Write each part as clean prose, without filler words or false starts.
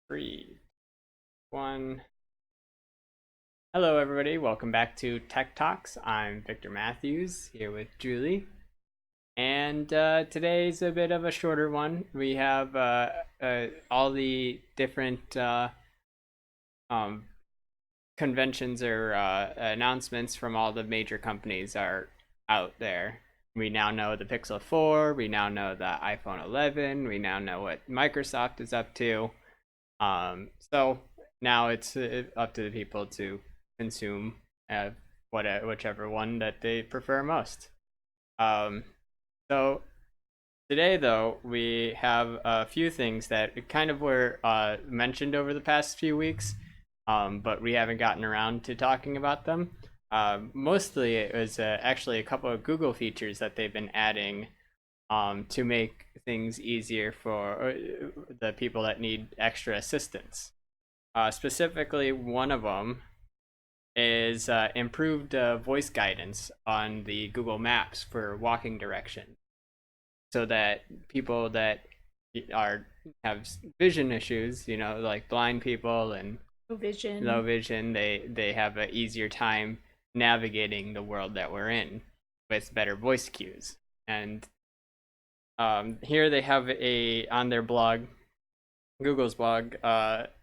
Three, one. Hello, everybody. Welcome back to Tech Talks. I'm Victor Matthews here with Julie, and today's a bit of a shorter one. We have all the different um, conventions or announcements from all the major companies are out there. We now know the Pixel 4. We now know the iPhone 11. We now know what Microsoft is up to. So now it's up to the people to consume whichever one that they prefer most. So today, though, we have a few things that kind of were mentioned over the past few weeks, but we haven't gotten around to talking about them. Mostly, it was actually a couple of Google features that they've been adding to make things easier for the people that need extra assistance. Specifically, one of them is improved voice guidance on the Google Maps for walking direction, so that people that have vision issues, like blind people and low vision, they have an easier time navigating the world that we're in with better voice cues. And here they have on their blog, Google's blog,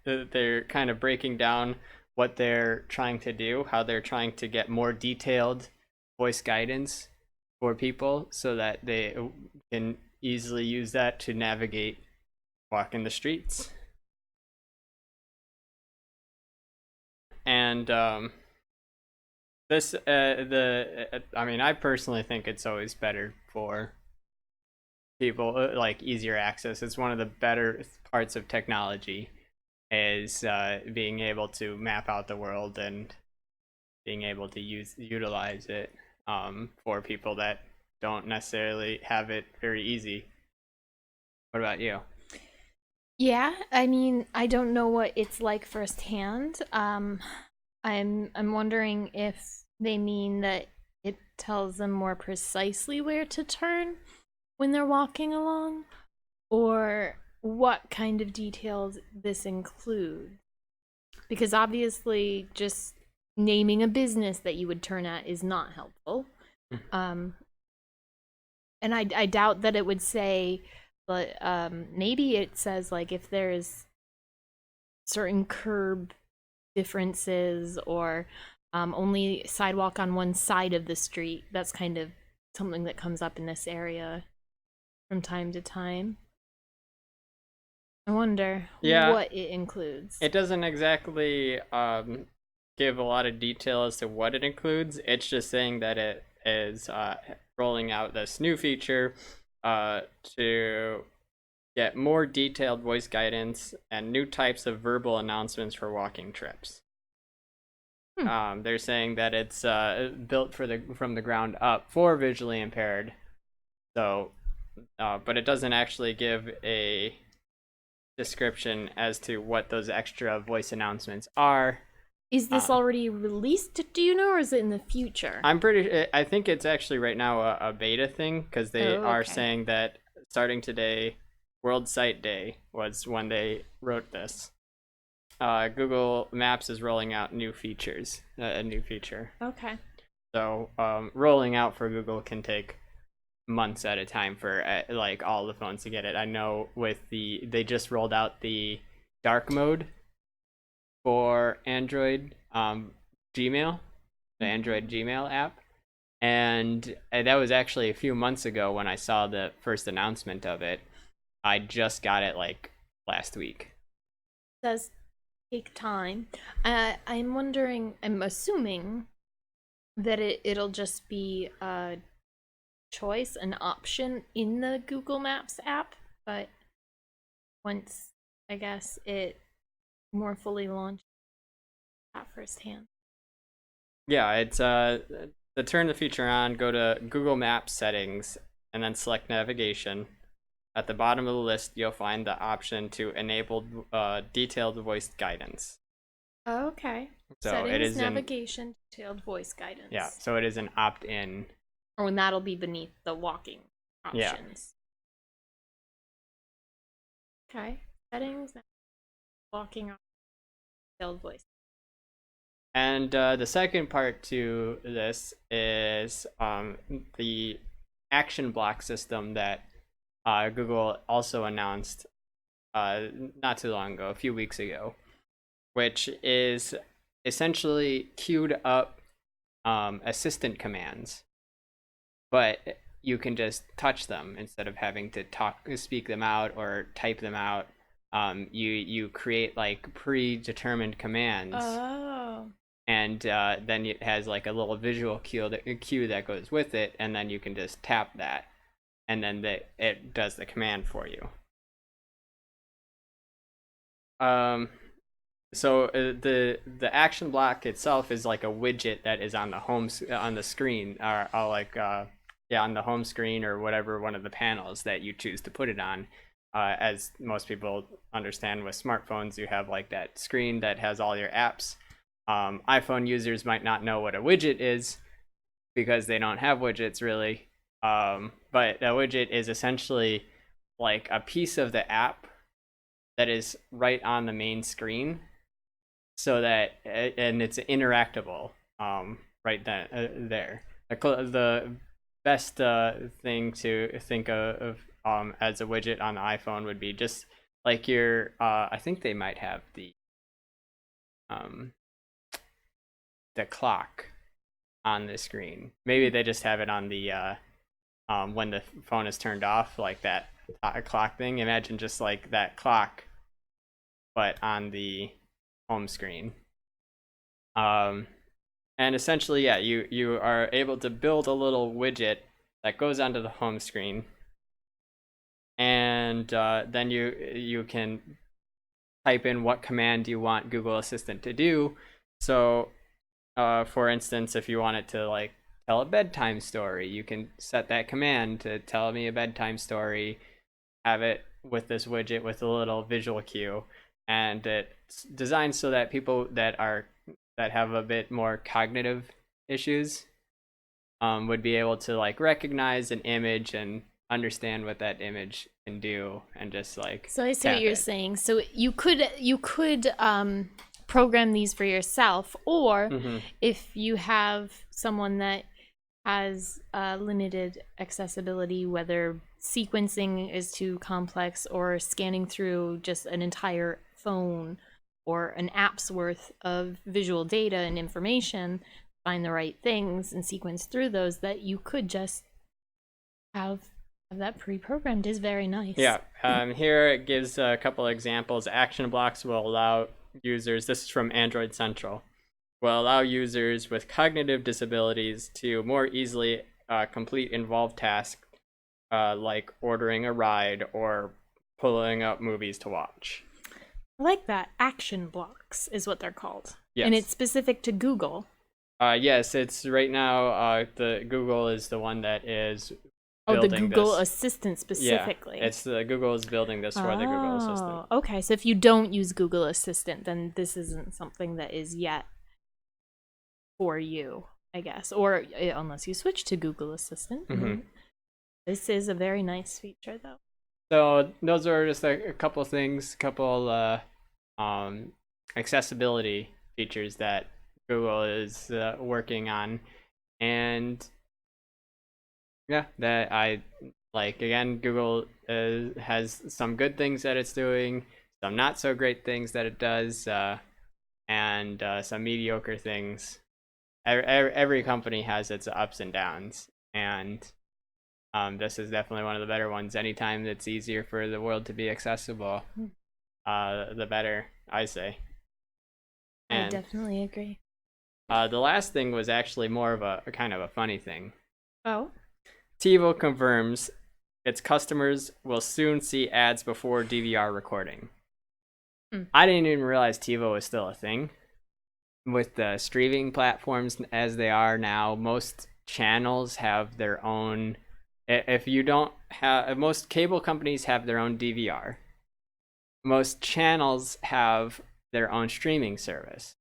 they're kind of breaking down what they're trying to do, how they're trying to get more detailed voice guidance for people so that they can easily use that to navigate walking the streets. And I mean, I personally think it's always better for people like easier access. It's one of the better parts of technology, is being able to map out the world and being able to utilize it for people that don't necessarily have it very easy. What about you? Yeah, I mean, I don't know what it's like firsthand. I'm wondering if they mean that it tells them more precisely where to turn when they're walking along, or what kind of details this includes. Because obviously, just naming a business that you would turn at is not helpful. Um, and I doubt that it would say, but maybe it says like if there's certain curb differences, or only sidewalk on one side of the street. That's kind of something that comes up in this area from time to time. I wonder Yeah, what it includes. it doesn't exactly give a lot of detail as to what it includes. It's just saying that it is rolling out this new feature to get more detailed voice guidance and new types of verbal announcements for walking trips. They're saying that it's built from the ground up for visually impaired. So, but it doesn't actually give a description as to what those extra voice announcements are. Is this already released, do you know, or is it in the future? I think it's actually right now a beta thing, because they are Okay. saying that starting today, World Sight Day was when they wrote this. Google Maps is rolling out new features, a new feature. Okay. So rolling out for Google can take months at a time for like all the phones to get it. I know they just rolled out the dark mode for Android Gmail, the Android Gmail app. And that was actually a few months ago when I saw the first announcement of it. I just got it like last week. It does take time. I'm wondering, I'm assuming that it'll just be a choice, an option in the Google Maps app, but once, I guess, it more fully launched at firsthand. Yeah, it's to turn the feature on, go to Google Maps settings and then select navigation. At the bottom of the list, you'll find the option to enable detailed voice guidance. Okay. So it Settings, is navigation, detailed voice guidance. so it is an opt-in. Oh, and that'll be beneath the walking Yeah. options. Okay. Settings, Walking on detailed voice. And the second part to this is the action block system that Google also announced not too long ago, a few weeks ago, which is essentially queued up assistant commands, but you can just touch them instead of having to speak them out or type them out. You create like predetermined commands. Oh. And then it has like a little visual cue that goes with it, and then you can just tap that, and then it does the command for you. So the action block itself is like a widget that is on the screen, or on the home screen or whatever one of the panels that you choose to put it on. As most people understand with smartphones, you have like that screen that has all your apps. iPhone users might not know what a widget is because they don't have widgets really. But a widget is essentially like a piece of the app that is right on the main screen, so that and it's interactable right then there. The best thing to think of as a widget on the iPhone would be just like your I think they might have um the clock on the screen. Maybe they just have it on the when the phone is turned off, like that clock thing. Imagine just like that clock, but on the home screen. And essentially, yeah, you are able to build a little widget that goes onto the home screen, and then you can type in what command you want Google Assistant to do. So, for instance, if you want it to like tell a bedtime story, you can set that command to tell me a bedtime story, have it with this widget with a little visual cue, and it's designed so that people that have a bit more cognitive issues would be able to like recognize an image and understand what that image can do, and just like So I see what you're saying. So you could program these for yourself, or if you have someone that has limited accessibility, whether sequencing is too complex or scanning through just an entire phone or an app's worth of visual data and information, find the right things and sequence through those, that you could just have that pre-programmed. Is very nice. Yeah. Here it gives a couple examples. Action blocks will allow users, this is from Android Central, will allow users with cognitive disabilities to more easily complete involved tasks like ordering a ride or pulling up movies to watch. I like that. Action blocks is what they're called. Yes. And it's specific to Google. Yes, it's right now the Google is the one that is building the Google Assistant specifically. Yeah, it's Google is building this for the Google Assistant. Okay, so if you don't use Google Assistant, then this isn't something that is yet for you, I guess, or unless you switch to Google Assistant. This is a very nice feature, though. So those are just a couple things, accessibility features that Google is working on, and yeah, that I like. Again, Google has some good things that it's doing, some not so great things that it does, and some mediocre things. Every company has its ups and downs, and this is definitely one of the better ones. Anytime it's easier for the world to be accessible, the better, I say. And I definitely agree. The last thing was actually more of a kind of a funny thing. Oh? Tivo confirms its customers will soon see ads before DVR recording. I didn't even realize Tivo was still a thing. With the streaming platforms as they are now, most channels have their own. If you don't have, most cable companies have their own DVR. Most channels have their own streaming service.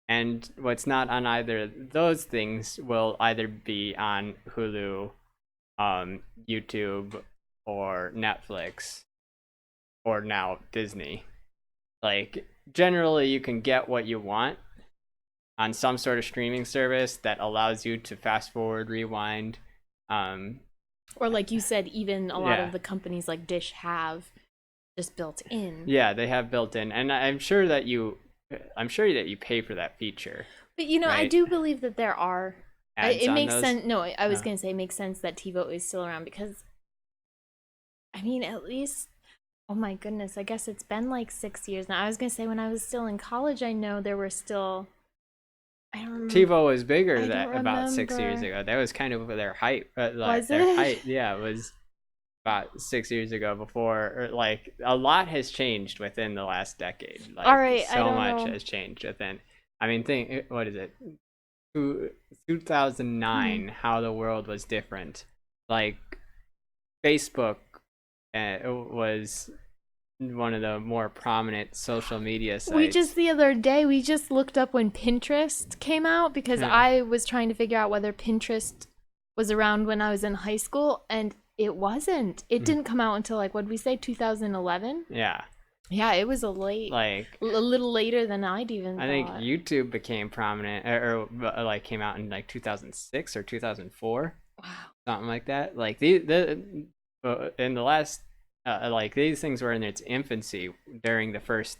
And what's not on either of those things will either be on Hulu, YouTube, or Netflix, or now Disney. like generally you can get what you want on some sort of streaming service that allows you to fast forward, rewind. Um, Or like you said, even a lot yeah, of the companies like Dish have just built in. yeah, they have built in, and I'm sure that you pay for that feature, But you know, I right? do believe that there are. Ads It on makes those. sense. No, I was Oh. gonna say it makes sense that TiVo is still around because, I mean, at least. Oh my goodness, I guess it's been like 6 years now. I was gonna say when I was still in college, I know there were still. I don't. TiVo was bigger I don't that about 6 years remember. ago. That was kind of their height, like Was their it? height. Yeah, it was about 6 years ago. Before, or like a lot has changed within the last decade. All Like right, I so don't much know. has changed within. I mean, think what is it? Hmm. 2009, how the world was different. Like Facebook was one of the more prominent social media We just sites. the other day we just looked up when Pinterest came out because Yeah. I was trying to figure out whether Pinterest was around when I was in high school and it wasn't. It Mm. didn't come out until like what did we say 2011? Yeah. Yeah, it was Like a little later than I'd even I think thought. YouTube became prominent or like came out in like 2006 or 2004, Wow. something like that. Like the in the last like these things were in its infancy during the first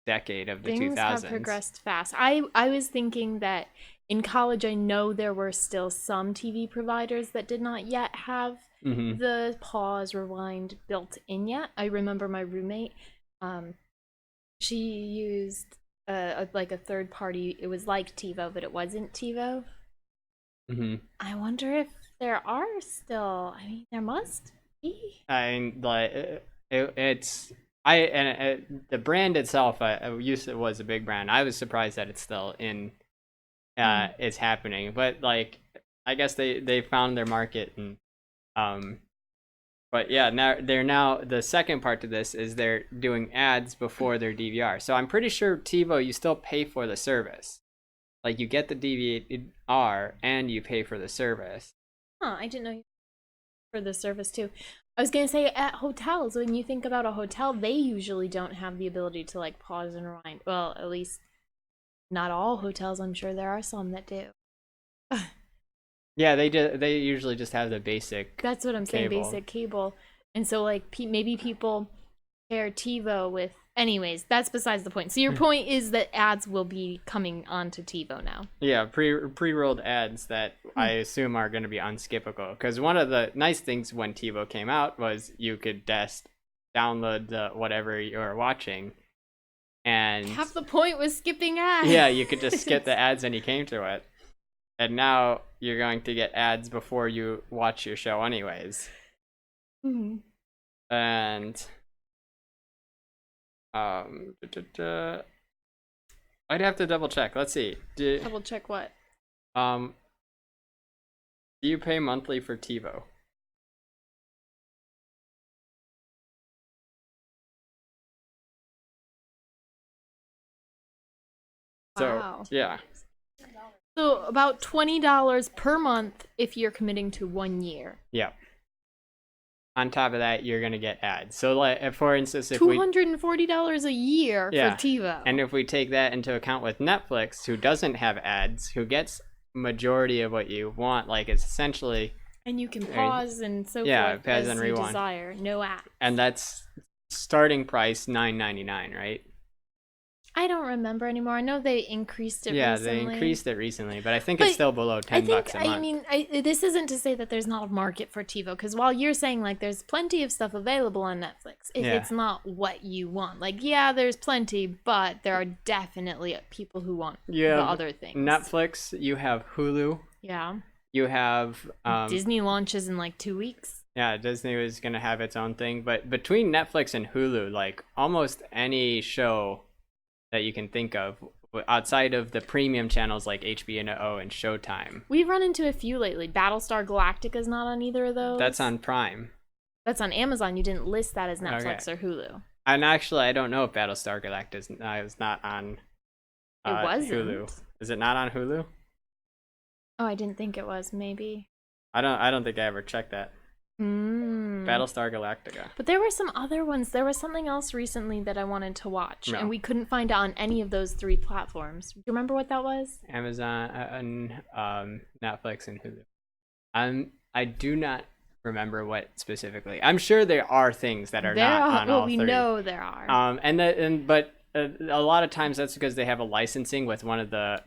decade of the Things have 2000s. progressed fast. I was thinking that in college I know there were still some TV providers that did not yet have Mhm. the pause rewind built in yet. I remember my roommate um she used like a third party. It was like TiVo, but it wasn't TiVo. Mhm. I wonder if there are still. I mean, there must be. I mean, like it's I and the brand itself. I used it was a big brand. I was surprised that it's still in. Hmm. It's happening, but like I guess they found their market and um. But yeah, now the second part to this is they're doing ads before their DVR. So I'm pretty sure TiVo you still pay for the service. Like you get the DVR and you pay for the service. Huh? I didn't know you for the service too. I was gonna say at hotels, when you think about a hotel, they usually don't have the ability to like pause and rewind. Well, at least not all hotels. I'm sure there are some that do. Yeah, they usually just have the basic That's what I'm saying, cable. basic cable. And so like maybe people pair TiVo with. Anyways, that's besides the point. So your point is that ads will be coming onto TiVo now. Yeah, pre-rolled ads that Hmm. I assume are going to be unskippable. Because one of the nice things when TiVo came out was you could just download the whatever you're watching, and Half the point was skipping ads. yeah, you could just skip the ads when you came to it. And now you're going to get ads before you watch your show, anyways. Hmm. And I'd have to double check. Let's see. Double check what? Um, do you pay monthly for TiVo? So Wow. yeah, So about $20 per month if you're committing to 1 year. yeah. On top of that, you're gonna get ads. So, like, for instance, if we, $240 a year for yeah, and TiVo. if we take that into account with Netflix, who doesn't have ads, who gets majority of what you want, like it's essentially, And you can I mean, pause and so yeah, forth pads and as you rewind, desire. No ads. and that's starting price $9.99, right? I don't remember anymore. I know they increased it Yeah, they recently. increased it recently, but I think it's But still below I 10 think, bucks a I month. mean, this isn't to say that there's not a market for TiVo, because while you're saying, like, there's plenty of stuff available on Netflix, if Yeah, it's not what you want, like, yeah, there's plenty, but there are definitely people who want you the have other things. Netflix, you have Hulu, Yeah. you have Disney launches in, like, 2 weeks. yeah, Disney was gonna have its own thing, but between Netflix and Hulu, like almost any show that you can think of outside of the premium channels like HBO and Showtime, We've run into a few lately. Battlestar Galactica's not on either of that's those. on Prime. That's on Amazon. You didn't list that as Okay, Netflix or Hulu. and actually, I don't know if Battlestar Galactica is not on It Hulu. wasn't. Is it not on Hulu? Oh, I didn't think it was. Maybe. I don't think I ever checked that. Battlestar Galactica. But there were some other ones. There was something else recently that I wanted to watch, No. and we couldn't find it on any of those 3 platforms. Do you remember what that was? Amazon, Netflix, and Hulu. I do not remember what specifically. I'm sure there are things that are not on all we 3. know there are. But a lot of times that's because they have a licensing with one of the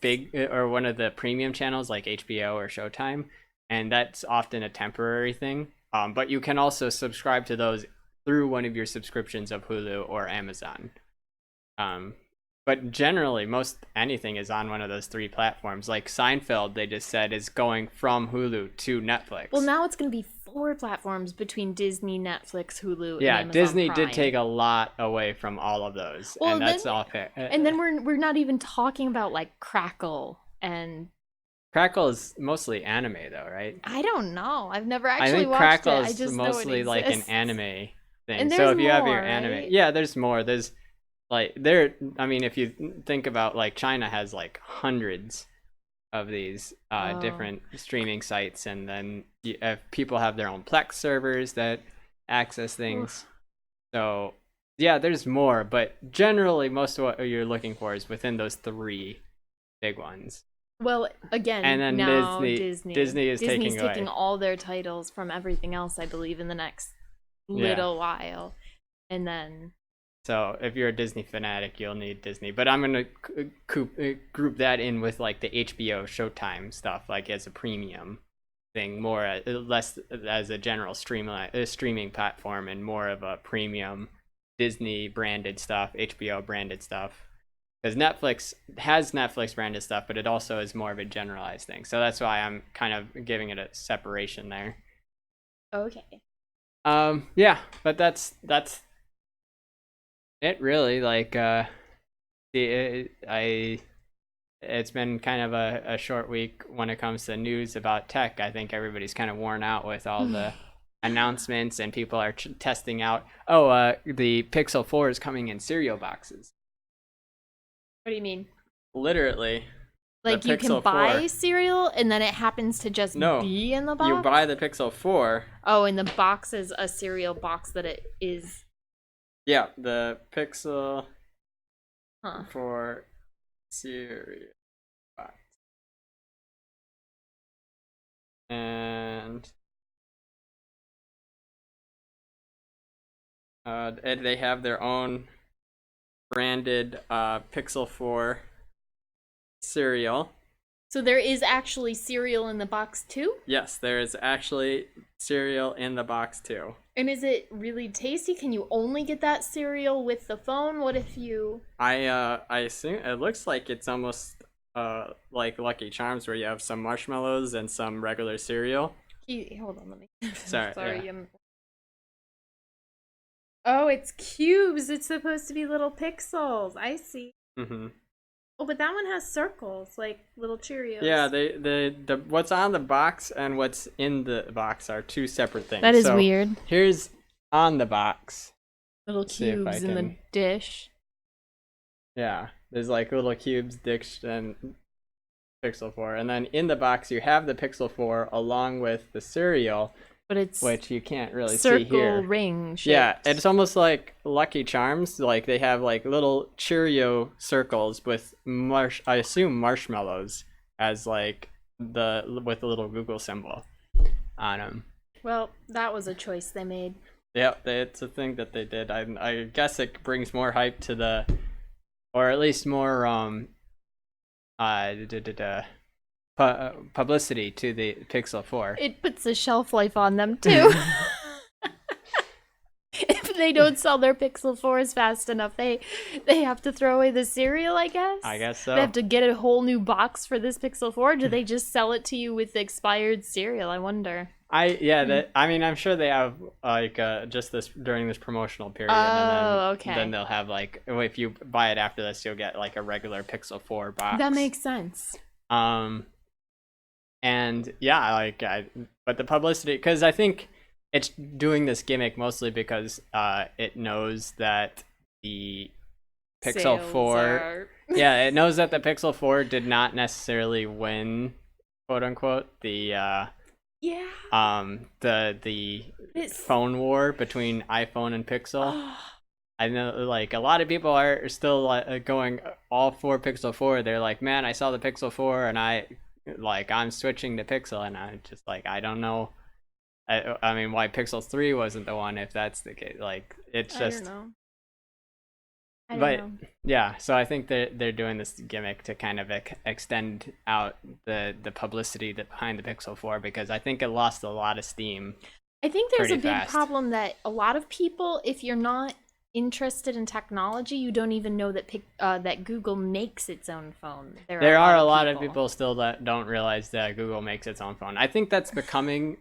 big or one of the premium channels like HBO or Showtime, and that's often a temporary thing. But you can also subscribe to those through one of your subscriptions of Hulu or Amazon. But generally, most anything is on one of those 3 platforms. Like Seinfeld, they just said is going from Hulu to Netflix. Well, now it's going to be 4 platforms between Disney, Netflix, Hulu, yeah, and Amazon Disney Prime. did take a lot away from all of those, and that's all. And then we're not even talking about like Crackle and. Crackle is mostly anime, though, right? I don't know. I've never I actually think watched Crackle it. I is just mostly know it like an exists. anime thing. And so if you have your more, anime, right? yeah, there's more. There's like I mean, if you think about like China has like hundreds of these different streaming sites, and then if people have their own Plex servers that access things. So yeah, there's more, but generally most of what you're looking for is within those 3 big ones. Well, again, And then now Disney is Disney's taking taking away all their titles from everything else, I believe, in the next little while. And then so if you're a Disney fanatic, you'll need Disney. But I'm gonna group that in with like the HBO Showtime stuff, like as a premium thing, less as a general streaming platform, and more of a premium Disney branded stuff, HBO branded stuff. Because Netflix has Netflix branded stuff, but it also is more of a generalized thing. So that's why I'm kind of giving it a separation there. okay. Yeah, but that's it really. Like it's been kind of a short week when it comes to news about tech. I think everybody's kind of worn out with all the announcements, and people are testing out. The Pixel 4 is coming in cereal boxes. What do you mean? Literally. Like you can buy cereal and then it happens to just be in the box? You buy the Pixel 4. Oh, and the box is a cereal box that it is. Yeah, the Pixel 4 cereal box. And they have their own branded Pixel 4 cereal. So there is actually cereal in the box too? Yes, there is actually cereal in the box too. And is it really tasty? Can you only get that cereal with the phone? What if you... I assume it looks like it's almost like Lucky Charms, where you have some marshmallows and some regular cereal. Hold on, let me... Sorry. Yeah. Oh, it's cubes. It's supposed to be little pixels. I see. Mm-hmm. Oh, but that one has circles, like little Cheerios. Yeah, the what's on the box and what's in the box are 2 separate things. That is weird. Here's on the box. Little cubes in the dish. Yeah, there's like little cubes dished and Pixel 4. And then in the box you have the Pixel 4 along with the cereal. But it's which you can't really see here. Circle ring shaped. Yeah, it's almost like Lucky Charms. Like they have like little Cheerio circles with I assume marshmallows as like with a little Google symbol on them. Well, that was a choice they made. Yeah, it's a thing that they did. I guess it brings more hype to or at least more publicity to the Pixel 4. It puts a shelf life on them too. If they don't sell their Pixel 4s fast enough, they have to throw away the cereal, I guess. I guess so. They have to get a whole new box for this Pixel 4. Or do they just sell it to you with expired cereal? I wonder. I'm sure they have like just this during this promotional period. Oh, okay. Then they'll have like, if you buy it after this, you'll get like a regular Pixel 4 box. That makes sense. And yeah, but the publicity, because I think it's doing this gimmick mostly because it knows that the Pixel 4 it knows that the Pixel 4 did not necessarily win, quote unquote, the Yeah. The It's phone war between iPhone and Pixel. oh, I know, like, a lot of people are still going all for Pixel 4. They're like, man, I saw the Pixel 4 and I'm switching to Pixel, and I'm just like, I don't know. I mean, why Pixel 3 wasn't the one if that's the case. Like, it's I don't just, know. I don't but know. yeah, so I think that they're doing this gimmick to kind of extend out the publicity that behind the Pixel 4, because I think it lost a lot of steam I think there's a pretty big fast. problem that a lot of people, if you're not interested in technology, you don't even know that that Google makes its own phone. There are a lot of people still that don't realize that Google makes its own phone. I think that's becoming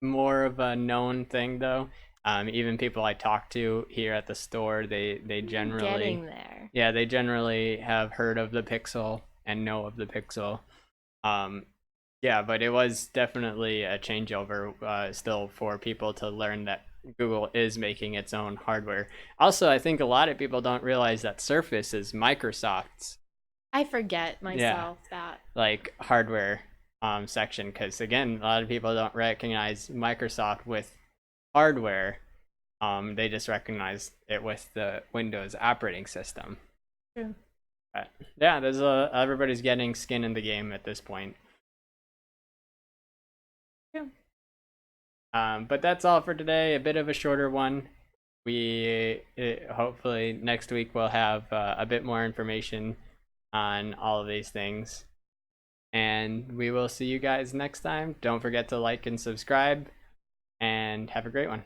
more of a known thing, though. Even people I talk to here at the store, they generally, getting there. yeah, they generally have heard of the Pixel and know of the Pixel. Um, yeah, but it was definitely a changeover still for people to learn that Google is making its own hardware. Also, I think a lot of people don't realize that Surface is Microsoft's, I forget yeah, myself that. like, hardware section, because again, a lot of people don't recognize Microsoft with hardware. They just recognize it with the Windows operating system. True. But yeah, everybody's getting skin in the game at this point. True. But that's all for today. A bit of a shorter one. Hopefully next week we'll have a bit more information on all of these things. And we will see you guys next time. Don't forget to like and subscribe, and have a great one.